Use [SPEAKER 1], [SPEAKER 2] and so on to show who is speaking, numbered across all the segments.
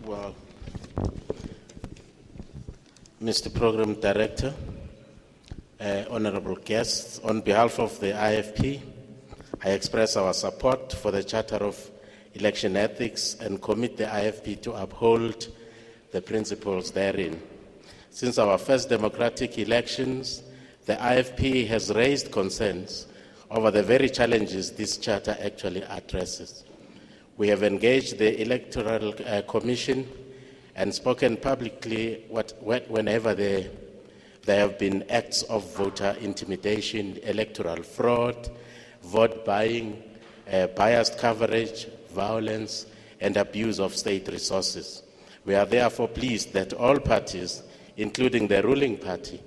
[SPEAKER 1] Well, Mr. Program Director, honorable guests, on behalf of the IFP, I express our support for the Charter of Election Ethics and commit the IFP to uphold the principles therein. Since our first democratic elections, the IFP has raised concerns over the very challenges this charter actually addresses. We have engaged the Electoral Commission and spoken publicly whenever there have been acts of voter intimidation, electoral fraud, vote buying, biased coverage, violence, and abuse of state resources. We are therefore pleased that all parties, including the ruling party,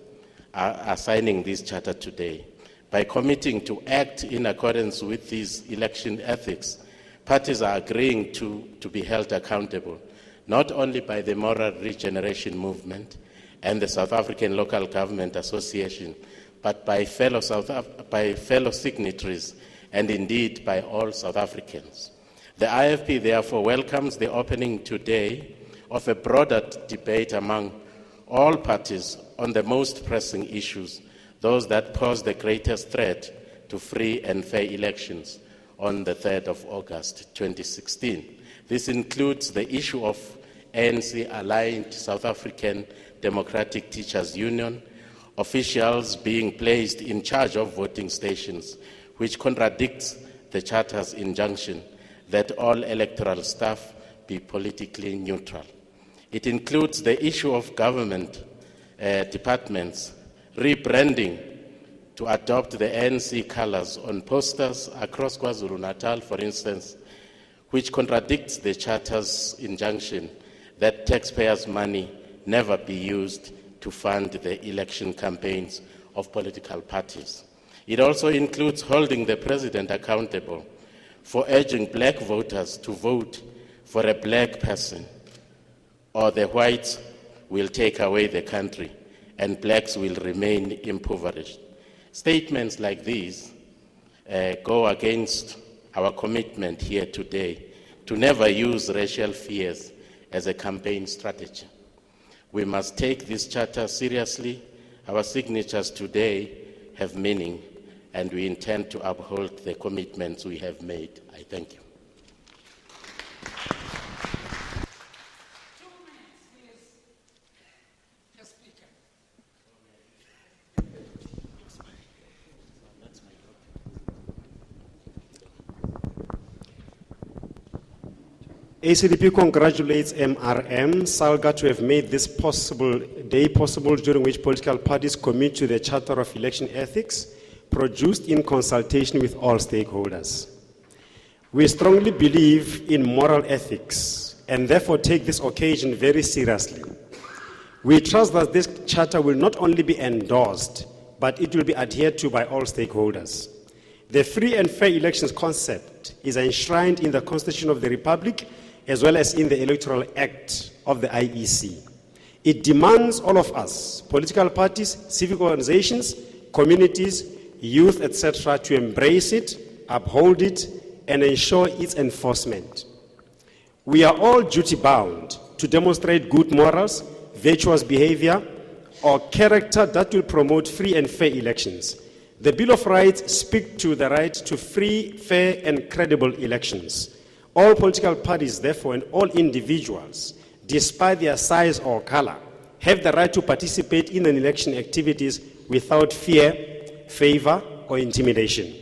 [SPEAKER 1] are signing this charter today. By committing to act in accordance with these election ethics, parties are agreeing to be held accountable, not only by the Moral Regeneration Movement and the South African Local Government Association, but by fellow signatories and indeed by all South Africans. The IFP therefore welcomes the opening today of a broader debate among all parties on the most pressing issues, those that pose the greatest threat to free and fair elections on the 3rd of August 2016. This includes the issue of ANC-aligned South African Democratic Teachers Union officials being placed in charge of voting stations, which contradicts the Charter's injunction that all electoral staff be politically neutral. It includes the issue of government departments rebranding to adopt the ANC colors on posters across KwaZulu-Natal, for instance, which contradicts the Charter's injunction that taxpayers' money never be used to fund the election campaigns of political parties. It also includes holding the president accountable for urging black voters to vote for a black person, or the whites will take away the country and blacks will remain impoverished. Statements like these go against our commitment here today to never use racial fears as a campaign strategy. We must take this charter seriously. Our signatures today have meaning, and we intend to uphold the commitments we have made. I thank you.
[SPEAKER 2] ACDP congratulates MRM Salga to have made this day possible, during which political parties commit to the Charter of Election Ethics, produced in consultation with all stakeholders. We strongly believe in moral ethics and therefore take this occasion very seriously. We trust that this charter will not only be endorsed, but it will be adhered to by all stakeholders. The free and fair elections concept is enshrined in the Constitution of the Republic as well as in the Electoral Act of the IEC. It demands all of us, political parties, civic organizations, communities, youth, etc., to embrace it, uphold it, and ensure its enforcement. We are all duty-bound to demonstrate good morals, virtuous behavior, or character that will promote free and fair elections. The Bill of Rights speaks to the right to free, fair, and credible elections. All political parties, therefore, and all individuals, despite their size or color, have the right to participate in an election activities without fear, favor, or intimidation.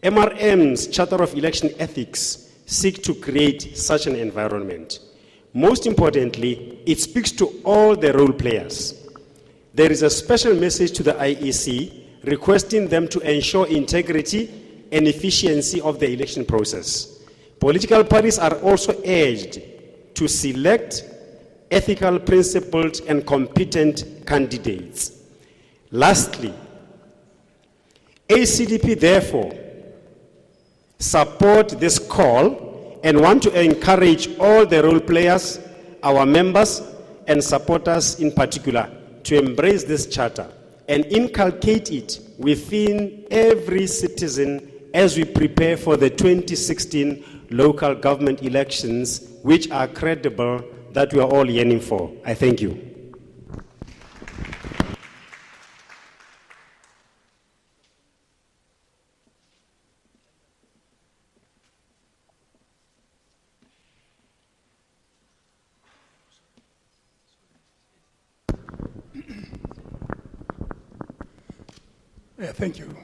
[SPEAKER 2] MRM's Charter of Election Ethics seeks to create such an environment. Most importantly, it speaks to all the role players. There is a special message to the IEC requesting them to ensure integrity and efficiency of the election process. Political parties are also urged to select ethical, principled, and competent candidates. Lastly, ACDP therefore support this call and want to encourage all the role players, our members and supporters in particular, to embrace this charter and inculcate it within every citizen as we prepare for the 2016 local government elections, which are credible, that we are all yearning for. I thank you.
[SPEAKER 3] Thank you.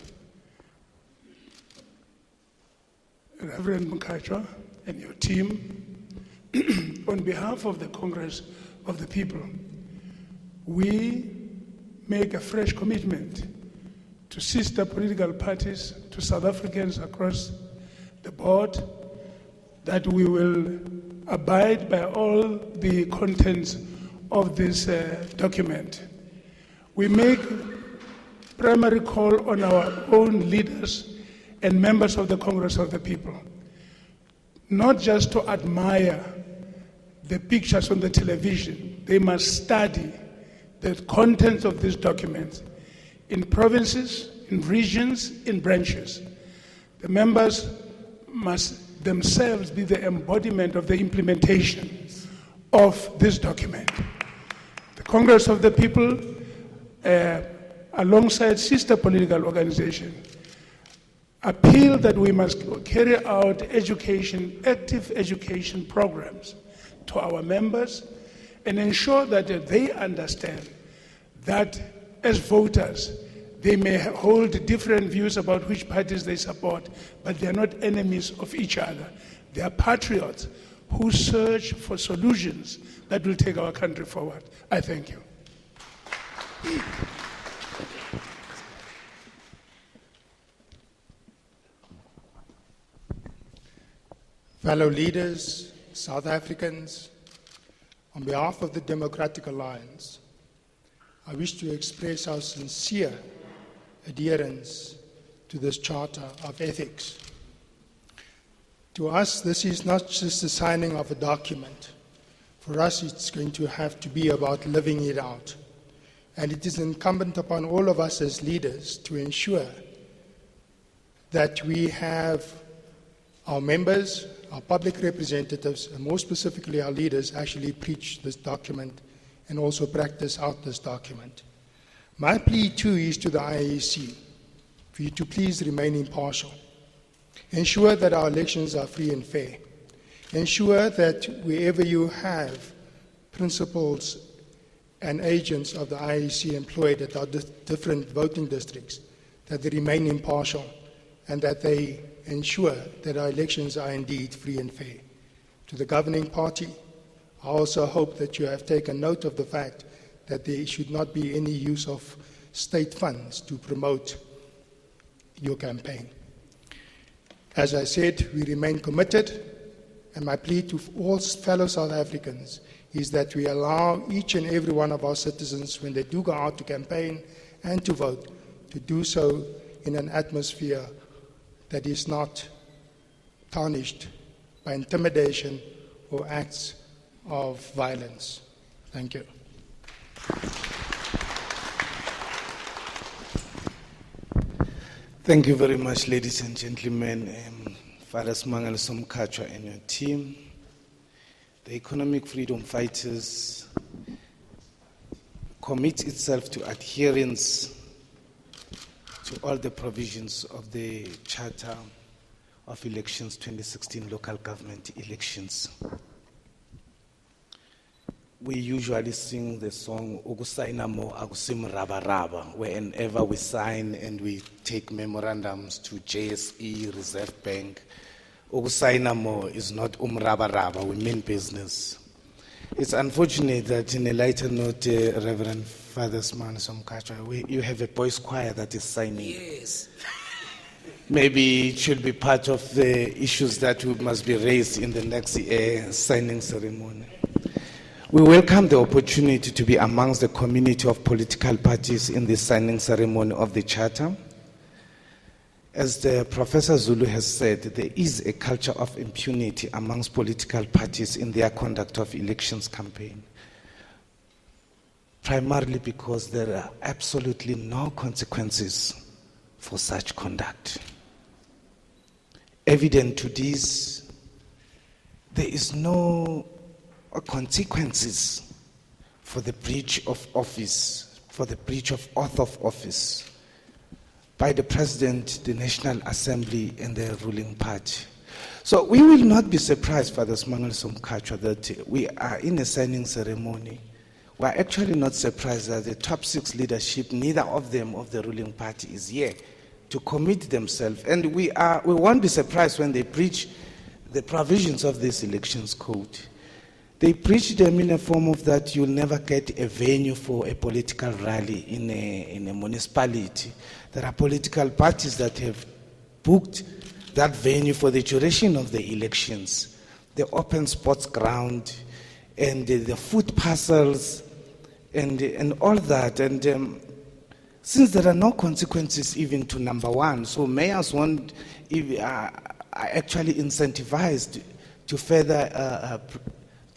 [SPEAKER 3] Reverend Mkachwa and your team, on behalf of the Congress of the People, we make a fresh commitment to sister political parties, to South Africans across the board, that we will abide by all the contents of this document. We make primary call on our own leaders and members of the Congress of the People, not just to admire the pictures on the television. They must study the contents of these documents in provinces, in regions, in branches. The members must themselves be the embodiment of the implementation of this document. The Congress of the People, alongside sister political organizations, appeal that we must carry out active education programs to our members and ensure that they understand that as voters, they may hold different views about which parties they support, but they are not enemies of each other. They are patriots who search for solutions that will take our country forward. I thank you.
[SPEAKER 4] Fellow leaders, South Africans, on behalf of the Democratic Alliance, I wish to express our sincere adherence to this Charter of Ethics. To us, this is not just the signing of a document. For us, it's going to have to be about living it out. And it is incumbent upon all of us as leaders to ensure that we have our members, our public representatives, and more specifically our leaders, actually preach this document and also practice out this document. My plea too is to the IEC for you to please remain impartial. Ensure that our elections are free and fair. Ensure that wherever you have principals and agents of the IEC employed at our different voting districts, that they remain impartial and that they ensure that our elections are indeed free and fair. To the governing party, I also hope that you have taken note of the fact that there should not be any use of state funds to promote your campaign. As I said, we remain committed, and my plea to all fellow South Africans is that we allow each and every one of our citizens, when they do go out to campaign and to vote, to do so in an atmosphere that is not tarnished by intimidation or acts of violence. Thank you.
[SPEAKER 5] Thank you very much, ladies and gentlemen. Father Smangala Somkachwa and your team. The economic freedom fighters commit itself to adherence to all the provisions of the Charter of Elections 2016 local government elections. We usually sing the song "Ukusayina mo akusim raba raba," whenever we sign and we take memorandums to JSE, Reserve Bank. Ukusayina mo is not raba raba, we mean business. It's unfortunate that in a lighter note, Reverend Father Smangala Somkachwa, you have a boys' choir that is signing.
[SPEAKER 6] Yes.
[SPEAKER 5] Maybe it should be part of the issues that must be raised in the next signing ceremony. We welcome the opportunity to be amongst the community of political parties in the signing ceremony of the Charter. As the Professor Zulu has said, there is a culture of impunity amongst political parties in their conduct of elections campaign, primarily because there are absolutely no consequences for such conduct. Evident to this, there is no or consequences for the breach of office, for the breach of oath of office by the President, the National Assembly, and the ruling party. So we will not be surprised, Father Smangaliso Mkhatshwa, that we are in a signing ceremony. We are actually not surprised that the top 6 leadership, neither of them of the ruling party is here to commit themselves. And we won't be surprised when they breach the provisions of this elections code. They breach them in a form of that you'll never get a venue for a political rally in a municipality. There are political parties that have booked that venue for the duration of the elections, the open sports ground, and the food parcels, and all that. And since there are no consequences even to number 1, so mayors are actually incentivized to further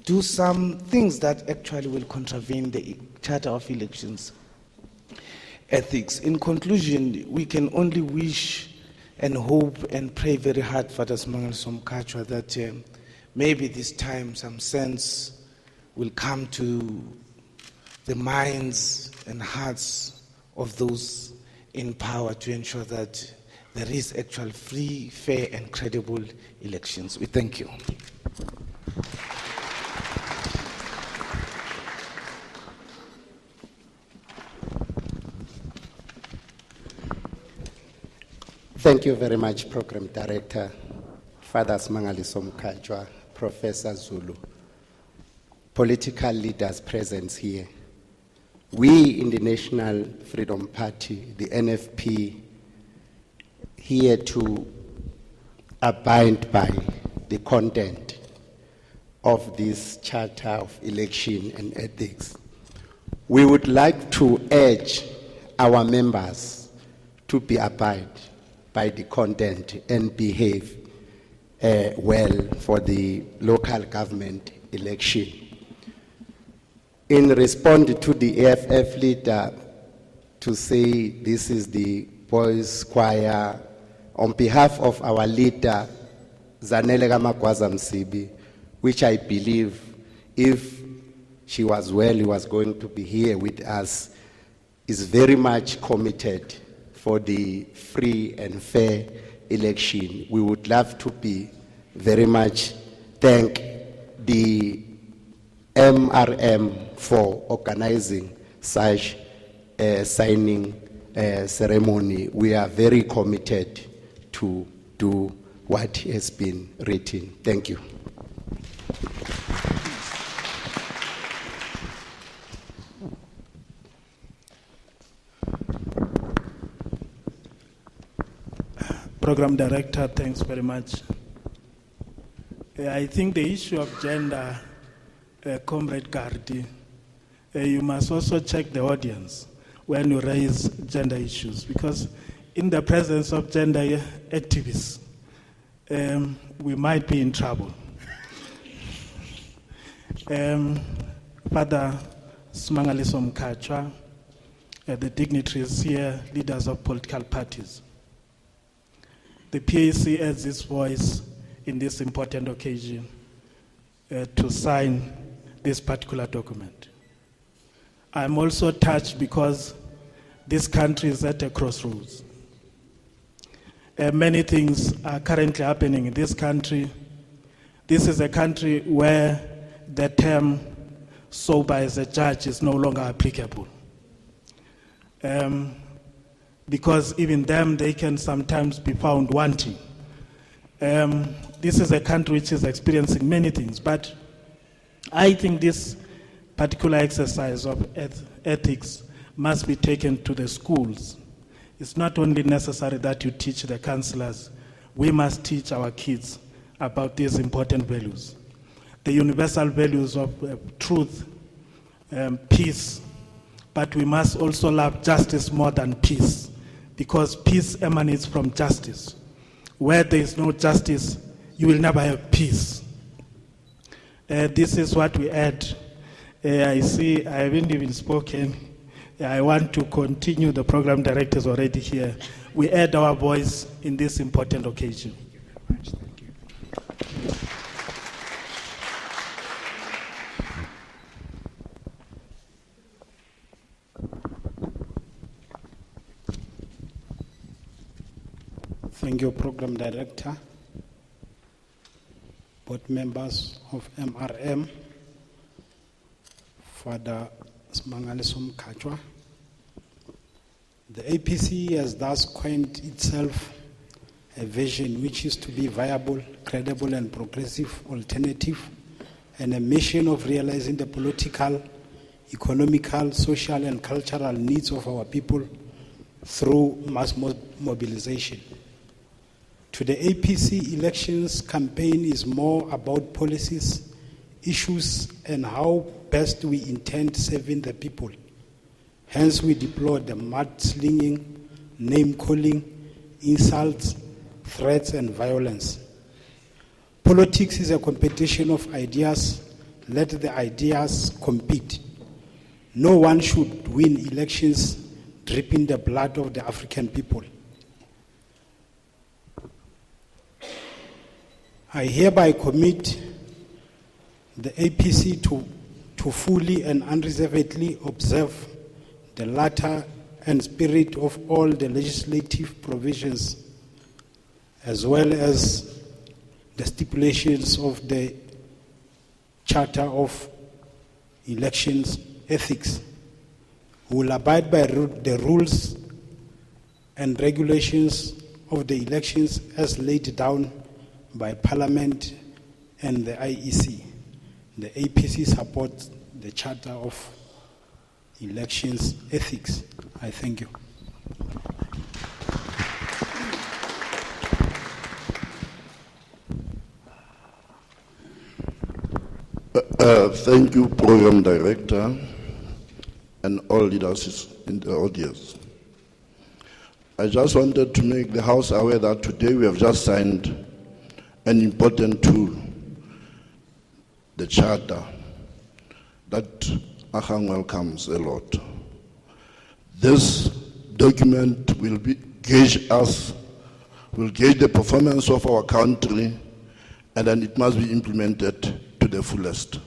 [SPEAKER 5] do some things that actually will contravene the Charter of Elections ethics. In conclusion, we can only wish and hope and pray very hard, Father Smangaliso Mkhatshwa, that maybe this time some sense will come to the minds and hearts of those in power to ensure that there is actual free, fair, and credible elections. We thank you.
[SPEAKER 6] Thank you very much, Program Director, Father Smangaliso Mkhatshwa, Professor Zulu, political leaders present here. We in the National Freedom Party, the NFP, here to abide by the content of this Charter of Election and Ethics. We would like to urge our members to be abide by the content and behave well for the local government election. In response to the AFF leader to say this is the boys' choir, on behalf of our leader, Zanele Gamagwaza Msibi, which I believe if she was well, he was going to be here with us, is very much committed for the free and fair election. We would love to be very much thank the MRM for organizing such a signing ceremony. We are very committed to do what has been written. Thank you.
[SPEAKER 3] Program Director, thanks very much. I think the issue of gender, Comrade Gardi, you must also check the audience when you raise gender issues, because in the presence of gender activists, we might be in trouble. Father Smangaliso Mkhatshwa, the dignitaries here, leaders of political parties. The PAC adds its voice in this important occasion to sign this particular document. I'm also touched because this country is at a crossroads. Many things are currently happening in this country. This is a country where the term sober as a judge is no longer applicable. Because even them, they can sometimes be found wanting. This is a country which is experiencing many things, but I think this particular exercise of ethics must be taken to the schools. It's not only necessary that you teach the counselors, we must teach our kids about these important values. The universal values of truth, peace, but we must also love justice more than peace, because peace emanates from justice. Where there is no justice, you will never have peace. This is what we add. I see I haven't even spoken. I want to continue. The program director is already here. We add our voice in this important occasion.
[SPEAKER 6] Thank you very much. Thank you.
[SPEAKER 7] Thank you, Program Director, board members of MRM, Father Smangalisum Kachwa. The APC has thus coined itself a vision which is to be viable, credible and progressive alternative, and a mission of realizing the political, economical, social and cultural needs of our people through mass mobilization. To the APC, elections campaign is more about policies, issues, and how best we intend serving the people. Hence, we deplore the mudslinging, name-calling, insults, threats, and violence. Politics is a competition of ideas. Let the ideas compete. No one should win elections dripping the blood of the African people. I hereby commit the APC to fully and unreservedly observe the letter and spirit of all the legislative provisions, as well as the stipulations of the Charter of Elections Ethics. We will abide by the rules and regulations of the elections as laid down by Parliament and the IEC. The APC supports the Charter of Elections Ethics. I thank you.
[SPEAKER 8] Thank you, Program Director, and all leaders in the audience. I just wanted to make the House aware that today we have just signed an important tool, the Charter, that Ahang welcomes a lot. This document will gauge the performance of our country, and then it must be implemented to the fullest.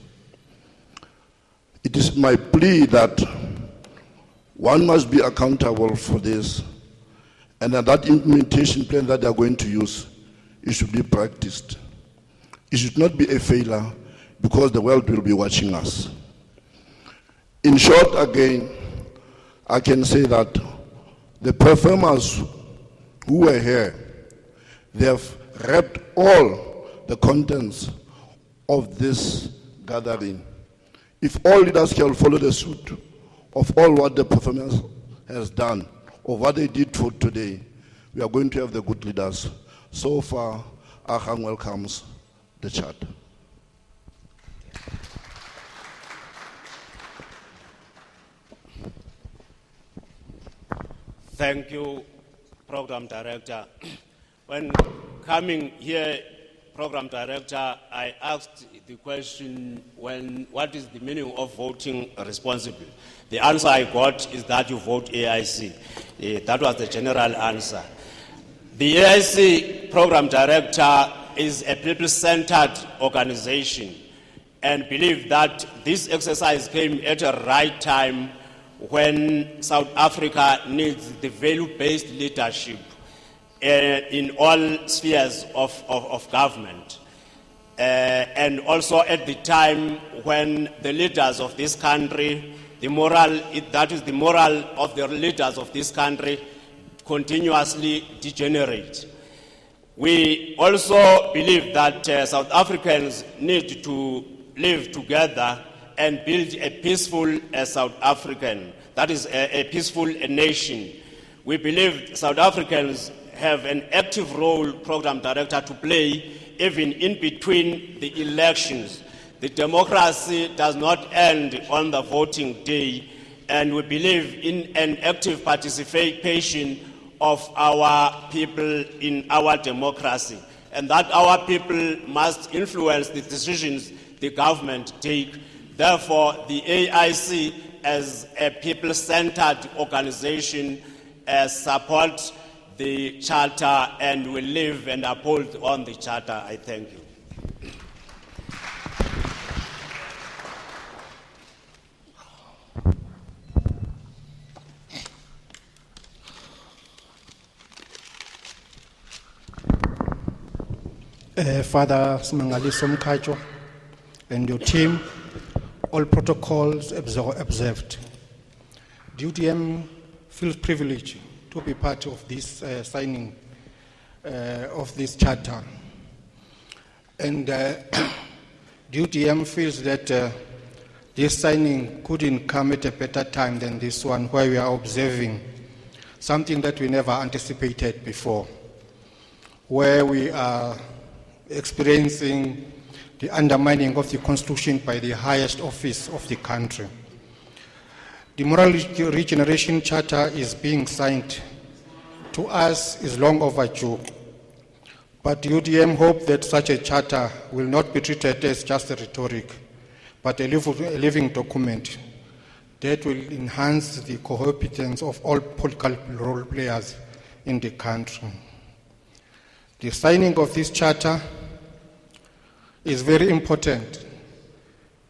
[SPEAKER 8] It is my plea that one must be accountable for this, and that implementation plan that they are going to use, it should be practiced. It should not be a failure, because the world will be watching us. In short, again, I can say that the performers who were here, they have read all the contents of this gathering. If all leaders can follow the suit of all what the performance has done, or what they did for today, we are going to have the good leaders. So far, Ahang welcomes the Charter.
[SPEAKER 1] Thank you, Program Director. When coming here, Program Director, I asked the question, what is the meaning of voting responsibly? The answer I got is that you vote AIC. That was the general answer. The AIC Program Director is a people-centered organization, and believe that this exercise came at a right time when South Africa needs the value-based leadership in all spheres of government. And also at the time when the leaders of this country, that is the moral of the leaders of this country, continuously degenerate. We also believe that South Africans need to live together and build a peaceful South African, that is a peaceful nation. We believe South Africans have an active role, Program Director, to play even in between the elections. The democracy does not end on the voting day, and we believe in an active participation of our people in our democracy, and that our people must influence the decisions the government take. Therefore, the AIC, as a people-centered organization, supports the Charter and will live and uphold on the Charter. I thank you.
[SPEAKER 4] Father Smangaliso Mkhatshwa and your team, all protocols observed. The UDM feels privileged to be part of this signing of this charter. And the UDM feels that this signing couldn't come at a better time than this one, where we are observing something that we never anticipated before, where we are experiencing the undermining of the Constitution by the highest office of the country. The Moral Regeneration Charter is being signed. To us, is long overdue. But the UDM hope that such a charter will not be treated as just a rhetoric, but a living document that will enhance the cohabitance of all political role players in the country. The signing of this charter is very important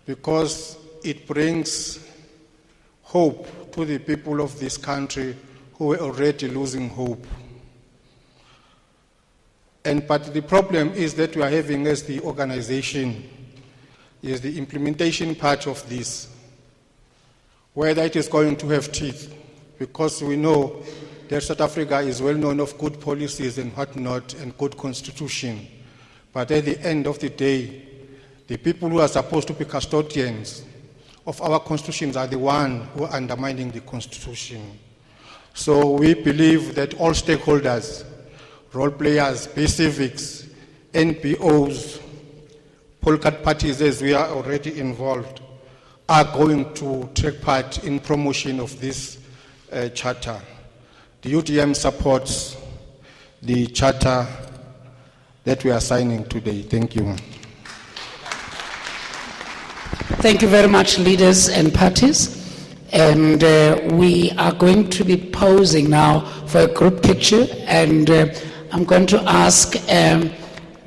[SPEAKER 4] because it brings hope to the people of this country who were already losing hope. But the problem is that we are having as the organization is the implementation part of this, whether it is going to have teeth, because we know that South Africa is well known of good policies and whatnot and good constitution. But at the end of the day, the people who are supposed to be custodians of our constitutions are the ones who are undermining the constitution. So we believe that all stakeholders, role players, be civics, NPOs, political parties as we are already involved, are going to take part in promotion of this charter. The UDM supports the charter that we are signing today. Thank you.
[SPEAKER 9] Thank you very much, leaders and parties. And we are going to be posing now for a group picture. And I'm going to ask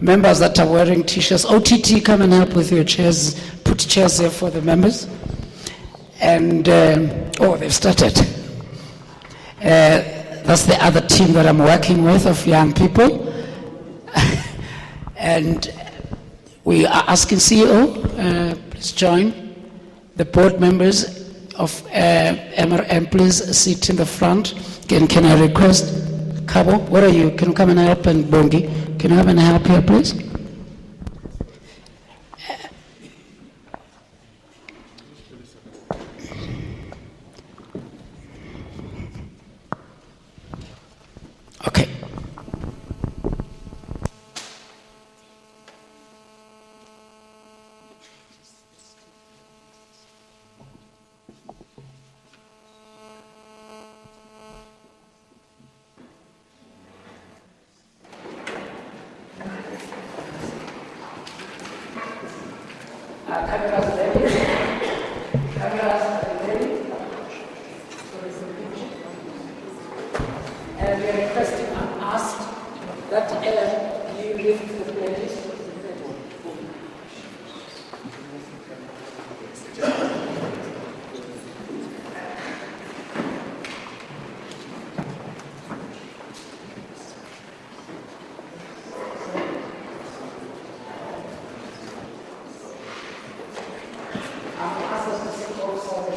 [SPEAKER 9] members that are wearing t-shirts, OTT, come and help with your chairs. Put chairs here for the members. And, oh, they've started. That's the other team that I'm working with of young people. And we are asking CEO, please join. The board members of MRM, please sit in the front. Can I request, Kabo, where are you? Can you come and help? And Bongi, can you come and help here, please? Okay. And we are requesting and asked that you lift the playlist. Ask us to sing also the